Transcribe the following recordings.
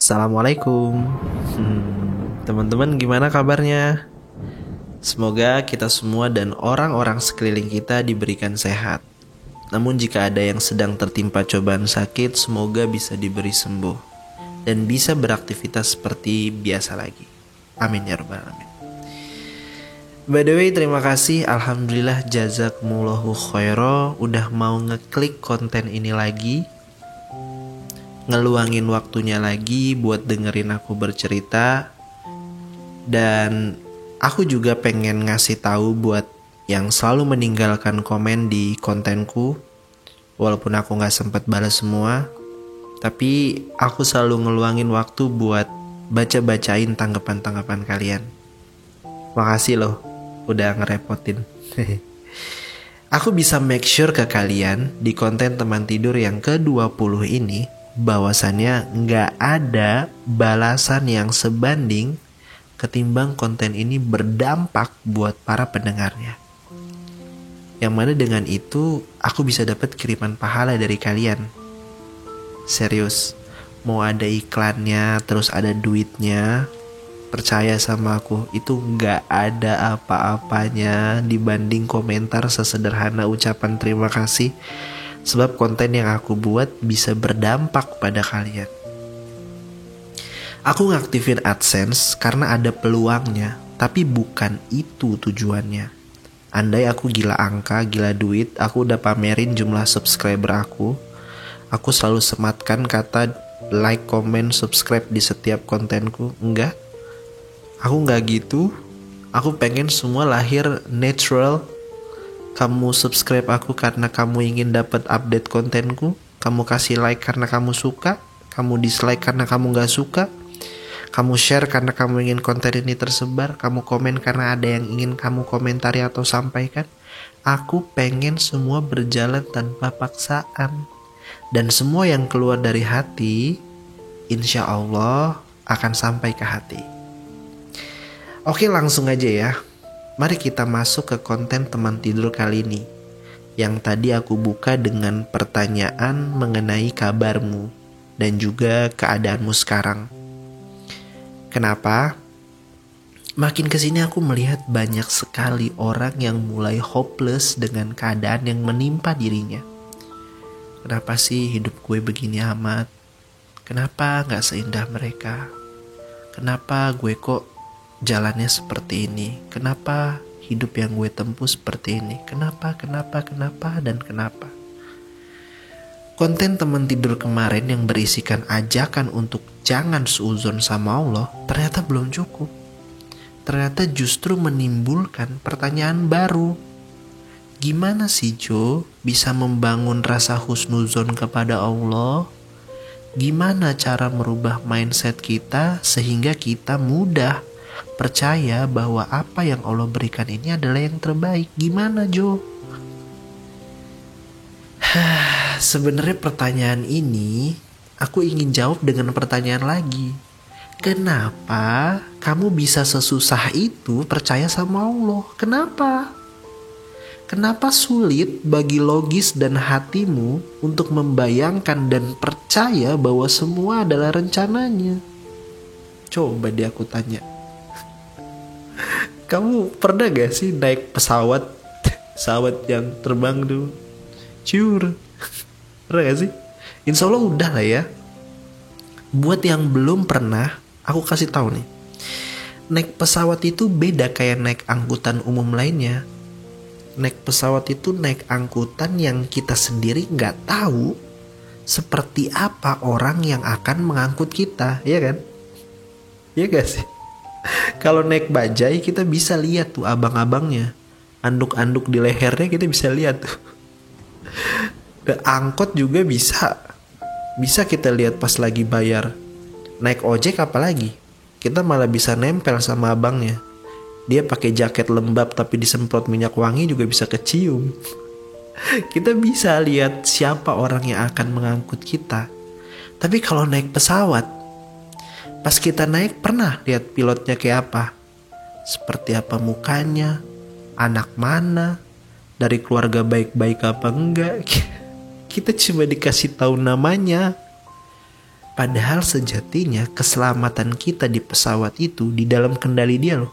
Assalamualaikum. Teman-teman gimana kabarnya? Semoga kita semua dan orang-orang sekeliling kita diberikan sehat. Namun jika ada yang sedang tertimpa cobaan sakit, semoga bisa diberi sembuh dan bisa beraktivitas seperti biasa lagi. Amin ya rabbal alamin. By the way, terima kasih. Alhamdulillah jazakumullahu khairo udah mau ngeklik konten ini lagi, ngeluangin waktunya lagi buat dengerin aku bercerita. Dan aku juga pengen ngasih tahu buat yang selalu meninggalkan komen di kontenku, walaupun aku gak sempat balas semua, tapi aku selalu ngeluangin waktu buat baca-bacain tanggapan-tanggapan kalian. Makasih loh udah ngerepotin. Aku bisa make sure ke kalian di konten teman tidur yang ke-20 ini bahwasannya nggak ada balasan yang sebanding ketimbang konten ini berdampak buat para pendengarnya. Yang mana dengan itu aku bisa dapat kiriman pahala dari kalian. Serius, mau ada iklannya terus ada duitnya, percaya sama aku, itu nggak ada apa-apanya dibanding komentar sesederhana ucapan terima kasih. Sebab konten yang aku buat bisa berdampak pada kalian. Aku ngaktifin AdSense karena ada peluangnya, tapi bukan itu tujuannya. Andai aku gila angka, gila duit, aku udah pamerin jumlah subscriber aku. Aku selalu sematkan kata like, comment, subscribe di setiap kontenku. Enggak. Aku nggak gitu. Aku pengen semua lahir natural. Kamu subscribe aku karena kamu ingin dapat update kontenku. Kamu kasih like karena kamu suka. Kamu dislike karena kamu nggak suka. Kamu share karena kamu ingin konten ini tersebar. Kamu komen karena ada yang ingin kamu komentari atau sampaikan. Aku pengen semua berjalan tanpa paksaan. Dan semua yang keluar dari hati, insya Allah akan sampai ke hati. Oke, langsung aja ya. Mari kita masuk ke konten teman tidur kali ini. Yang tadi aku buka dengan pertanyaan mengenai kabarmu dan juga keadaanmu sekarang. Kenapa? Makin kesini aku melihat banyak sekali orang yang mulai hopeless dengan keadaan yang menimpa dirinya. Kenapa sih hidup gue begini amat? Kenapa gak seindah mereka? Kenapa gue kok jalannya seperti ini? Kenapa hidup yang gue tempuh seperti ini? Kenapa, dan kenapa? Konten teman tidur kemarin yang berisikan ajakan untuk jangan suudzon sama Allah ternyata belum cukup. Ternyata justru menimbulkan pertanyaan baru. Gimana sih Jo bisa membangun rasa husnuzon kepada Allah? Gimana cara merubah mindset kita sehingga kita mudah percaya bahwa apa yang Allah berikan ini adalah yang terbaik? Gimana Jo? Sebenarnya pertanyaan ini aku ingin jawab dengan pertanyaan lagi. Kenapa kamu bisa sesusah itu percaya sama Allah? Kenapa? Kenapa sulit bagi logis dan hatimu untuk membayangkan dan percaya bahwa semua adalah rencananya? Coba deh aku tanya. Kamu pernah gak sih naik pesawat yang terbang tuh? Ciur. Pernah gak sih? Insya Allah udah lah ya. Buat yang belum pernah, aku kasih tahu nih. Naik pesawat itu beda kayak naik angkutan umum lainnya. Naik pesawat itu naik angkutan yang kita sendiri gak tahu seperti apa orang yang akan mengangkut kita, ya kan? Ya gak sih? Kalau naik bajai kita bisa lihat tuh abang-abangnya, anduk-anduk di lehernya kita bisa lihat tuh. Dan angkot juga bisa kita lihat pas lagi bayar. Naik ojek apalagi, kita malah bisa nempel sama abangnya. Dia pakai jaket lembab tapi disemprot minyak wangi juga bisa kecium. Kita bisa lihat siapa orang yang akan mengangkut kita. Tapi kalau naik pesawat, pas kita naik pernah lihat pilotnya kayak apa? Seperti apa mukanya? Anak mana? Dari keluarga baik-baik apa enggak? Kita cuma dikasih tahu namanya. Padahal sejatinya keselamatan kita di pesawat itu di dalam kendali dia loh.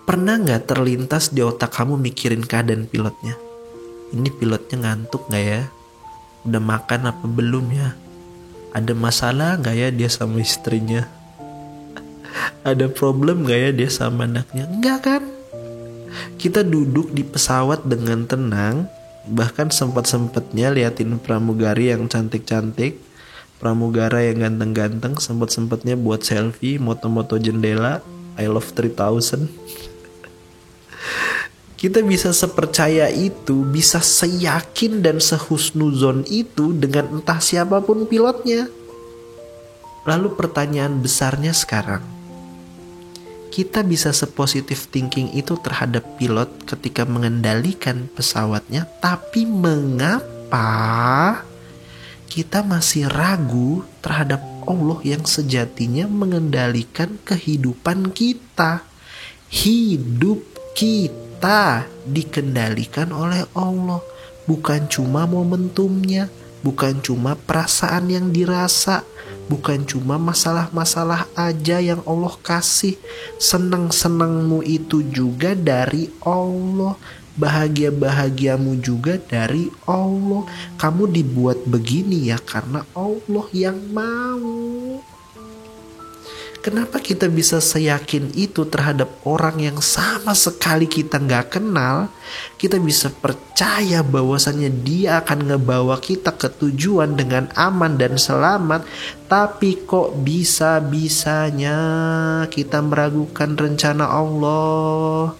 Pernah gak terlintas di otak kamu mikirin keadaan pilotnya? Ini pilotnya ngantuk gak ya? Udah makan apa belum ya? Ada masalah gak ya dia sama istrinya? Ada problem gak ya dia sama anaknya? Enggak kan? Kita duduk di pesawat dengan tenang. Bahkan sempat-sempatnya liatin pramugari yang cantik-cantik, pramugara yang ganteng-ganteng, sempat-sempatnya buat selfie, moto-moto jendela, I love 3000. Kita bisa sepercaya itu, bisa seyakin dan sehusnuzon itu dengan entah siapapun pilotnya. Lalu pertanyaan besarnya sekarang, kita bisa sepositif thinking itu terhadap pilot ketika mengendalikan pesawatnya, tapi mengapa kita masih ragu terhadap Allah yang sejatinya mengendalikan kehidupan kita? Hidup kita dikendalikan oleh Allah, bukan cuma momentumnya, bukan cuma perasaan yang dirasa, bukan cuma masalah-masalah aja yang Allah kasih. Senang-senangmu itu juga dari Allah, bahagia-bahagiamu juga dari Allah. Kamu dibuat begini ya karena Allah yang mau. Kenapa kita bisa seyakin itu terhadap orang yang sama sekali kita gak kenal? Kita bisa percaya bahwasannya dia akan ngebawa kita ke tujuan dengan aman dan selamat. Tapi kok bisa-bisanya kita meragukan rencana Allah?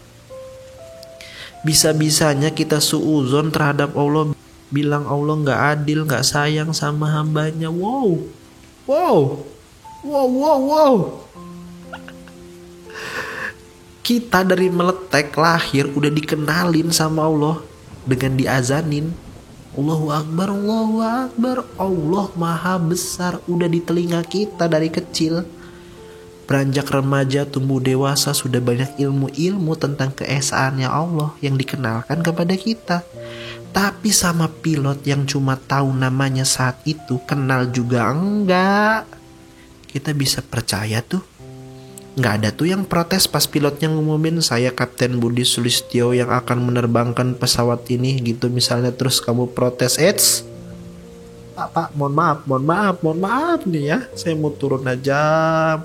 Bisa-bisanya kita suuzon terhadap Allah, bilang Allah gak adil, gak sayang sama hambanya. Wow. Kita dari meletek lahir udah dikenalin sama Allah dengan diazanin. Allahu Akbar, Allahu Akbar, Allah Maha Besar, udah di telinga kita dari kecil. Beranjak remaja, tumbuh dewasa, sudah banyak ilmu-ilmu tentang keesaannya Allah yang dikenalkan kepada kita. Tapi sama pilot yang cuma tahu namanya saat itu, kenal juga enggak, kita bisa percaya tuh? Nggak ada tuh yang protes pas pilotnya ngumumin saya Kapten Budi Sulistyo yang akan menerbangkan pesawat ini gitu misalnya, terus kamu protes, Pak, mohon maaf nih ya, saya mau turun aja,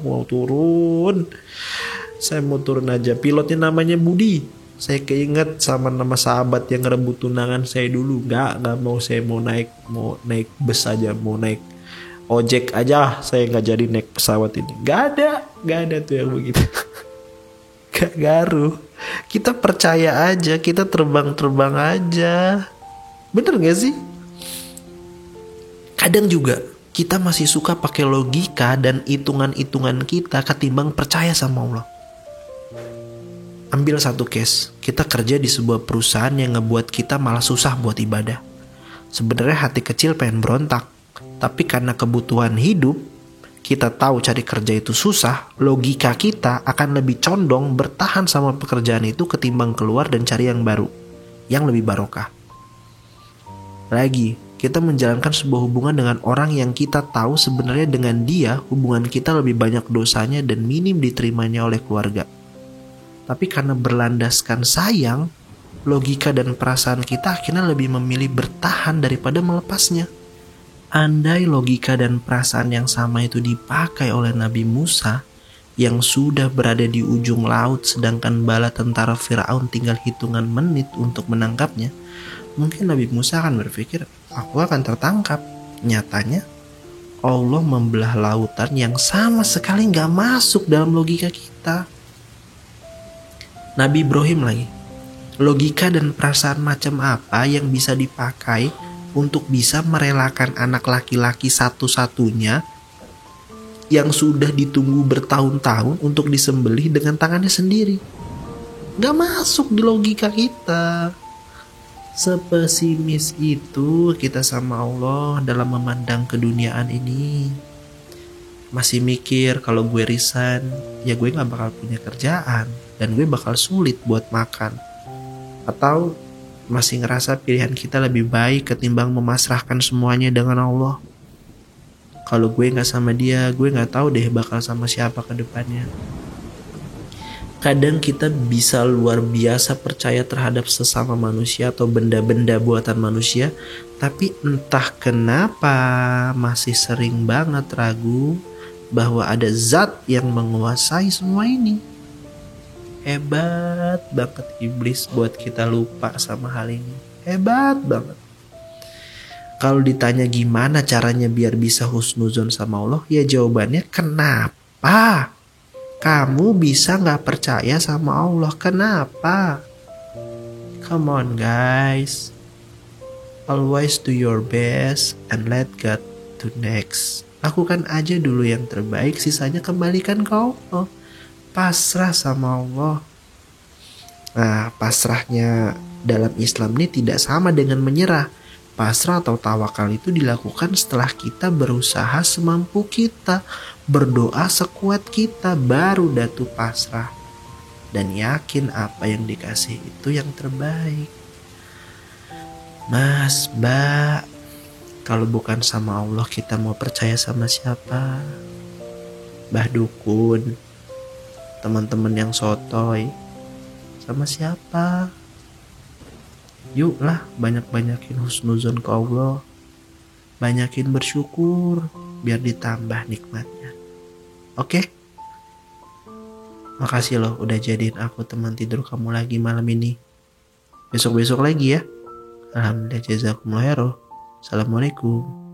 pilotnya namanya Budi, saya keinget sama nama sahabat yang ngerebut tunangan saya dulu. Nggak mau, saya mau naik bus aja, mau naik ojek aja, saya nggak jadi naik pesawat ini. Gak ada tuh yang begitu. Gak garuh. Kita percaya aja, kita terbang aja. Bener gak sih? Kadang juga kita masih suka pakai logika dan hitungan-hitungan kita ketimbang percaya sama Allah. Ambil satu case, kita kerja di sebuah perusahaan yang ngebuat kita malah susah buat ibadah. Sebenarnya hati kecil pengen berontak, tapi karena kebutuhan hidup, kita tahu cari kerja itu susah, logika kita akan lebih condong bertahan sama pekerjaan itu ketimbang keluar dan cari yang baru, yang lebih barokah. Lagi, kita menjalankan sebuah hubungan dengan orang yang kita tahu sebenarnya dengan dia hubungan kita lebih banyak dosanya dan minim diterimanya oleh keluarga. Tapi karena berlandaskan sayang, logika dan perasaan kita akhirnya lebih memilih bertahan daripada melepasnya. Andai logika dan perasaan yang sama itu dipakai oleh Nabi Musa yang sudah berada di ujung laut sedangkan bala tentara Firaun tinggal hitungan menit untuk menangkapnya, mungkin Nabi Musa akan berpikir, aku akan tertangkap. Nyatanya Allah membelah lautan yang sama sekali gak masuk dalam logika kita. Nabi Ibrahim lagi, logika dan perasaan macam apa yang bisa dipakai untuk bisa merelakan anak laki-laki satu-satunya yang sudah ditunggu bertahun-tahun untuk disembelih dengan tangannya sendiri? Gak masuk di logika kita. Sepesimis itu kita sama Allah dalam memandang keduniaan ini. Masih mikir kalau gue resign, ya gue gak bakal punya kerjaan dan gue bakal sulit buat makan. Atau masih ngerasa pilihan kita lebih baik ketimbang memasrahkan semuanya dengan Allah. Kalau gue nggak sama dia, gue nggak tahu deh bakal sama siapa ke depannya. Kadang kita bisa luar biasa percaya terhadap sesama manusia atau benda-benda buatan manusia, tapi entah kenapa masih sering banget ragu bahwa ada zat yang menguasai semua ini. Hebat banget iblis buat kita lupa sama hal ini. Hebat banget. Kalau ditanya gimana caranya biar bisa husnuzon sama Allah, ya jawabannya kenapa? Kamu bisa gak percaya sama Allah? Kenapa? Come on guys. Always do your best and let God do next. Lakukan aja dulu yang terbaik, sisanya kembalikan ke Allah. Pasrah sama Allah. Nah, pasrahnya dalam Islam ini tidak sama dengan menyerah. Pasrah atau tawakal itu dilakukan setelah kita berusaha semampu kita, berdoa sekuat kita, baru datu pasrah dan yakin apa yang dikasih itu yang terbaik. Mas, Mbak, kalau bukan sama Allah kita mau percaya sama siapa? Mbah Dukun, teman-teman yang sotoy, sama siapa? Yuklah banyak-banyakin husnuzon ke Allah, banyakin bersyukur biar ditambah nikmatnya. Oke? Makasih loh udah jadiin aku teman tidur kamu lagi malam ini. Besok-besok lagi ya. Alhamdulillah, jazakumullah khairan. Assalamualaikum.